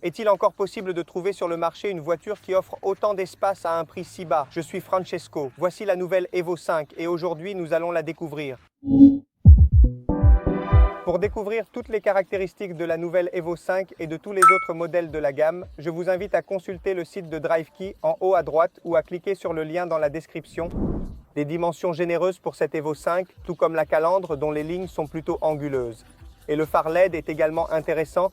Est-il encore possible de trouver sur le marché une voiture qui offre autant d'espace à un prix si bas? Je suis Francesco, voici la nouvelle Evo 5 et aujourd'hui nous allons la découvrir. Pour découvrir toutes les caractéristiques de la nouvelle Evo 5 et de tous les autres modèles de la gamme, je vous invite à consulter le site de DriveKey en haut à droite ou à cliquer sur le lien dans la description. Des dimensions généreuses pour cette Evo 5, tout comme la calandre dont les lignes sont plutôt anguleuses. Et le phare LED est également intéressant.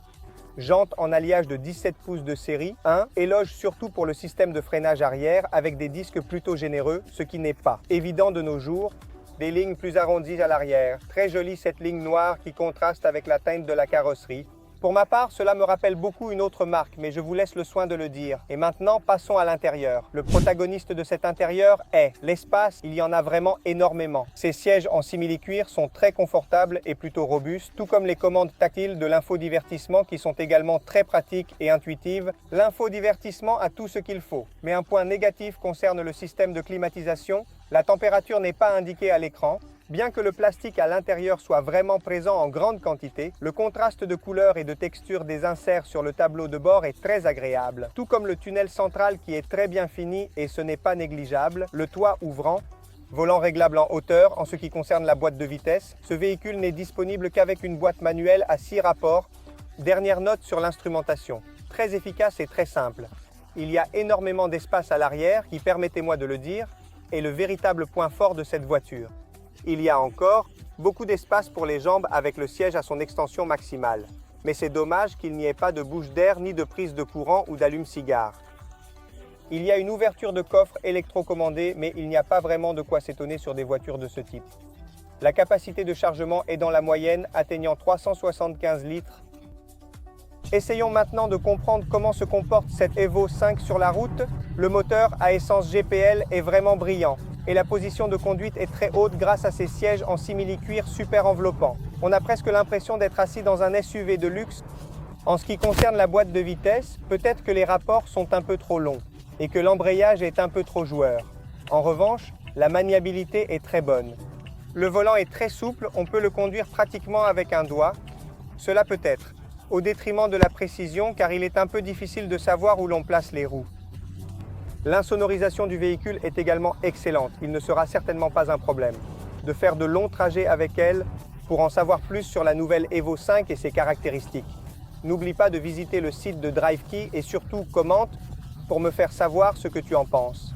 Jantes en alliage de 17 pouces de série 1, éloge surtout pour le système de freinage arrière avec des disques plutôt généreux, ce qui n'est pas évident de nos jours. Des lignes plus arrondies à l'arrière. Très jolie cette ligne noire qui contraste avec la teinte de la carrosserie. Pour ma part, cela me rappelle beaucoup une autre marque, mais je vous laisse le soin de le dire. Et maintenant, passons à l'intérieur. Le protagoniste de cet intérieur est l'espace. Il y en a vraiment énormément. Ces sièges en simili-cuir sont très confortables et plutôt robustes, tout comme les commandes tactiles de l'infodivertissement qui sont également très pratiques et intuitives. L'infodivertissement a tout ce qu'il faut. Mais un point négatif concerne le système de climatisation. La température n'est pas indiquée à l'écran. Bien que le plastique à l'intérieur soit vraiment présent en grande quantité, le contraste de couleurs et de texture des inserts sur le tableau de bord est très agréable, tout comme le tunnel central qui est très bien fini et ce n'est pas négligeable, le toit ouvrant, volant réglable en hauteur. En ce qui concerne la boîte de vitesse, ce véhicule n'est disponible qu'avec une boîte manuelle à 6 rapports. Dernière note sur l'instrumentation, très efficace et très simple. Il y a énormément d'espace à l'arrière qui, permettez-moi de le dire, est le véritable point fort de cette voiture. Il y a encore beaucoup d'espace pour les jambes avec le siège à son extension maximale. Mais c'est dommage qu'il n'y ait pas de bouche d'air ni de prise de courant ou d'allume-cigare. Il y a une ouverture de coffre électrocommandée, mais il n'y a pas vraiment de quoi s'étonner sur des voitures de ce type. La capacité de chargement est dans la moyenne, atteignant 375 litres. Essayons maintenant de comprendre comment se comporte cette Evo 5 sur la route. Le moteur à essence GPL est vraiment brillant. Et la position de conduite est très haute grâce à ces sièges en simili-cuir super enveloppants. On a presque l'impression d'être assis dans un SUV de luxe. En ce qui concerne la boîte de vitesse, peut-être que les rapports sont un peu trop longs et que l'embrayage est un peu trop joueur. En revanche, la maniabilité est très bonne. Le volant est très souple, on peut le conduire pratiquement avec un doigt. Cela peut être au détriment de la précision car il est un peu difficile de savoir où l'on place les roues. L'insonorisation du véhicule est également excellente, il ne sera certainement pas un problème de faire de longs trajets avec elle. Pour en savoir plus sur la nouvelle Evo 5 et ses caractéristiques, n'oublie pas de visiter le site de DriveKey et surtout commente pour me faire savoir ce que tu en penses.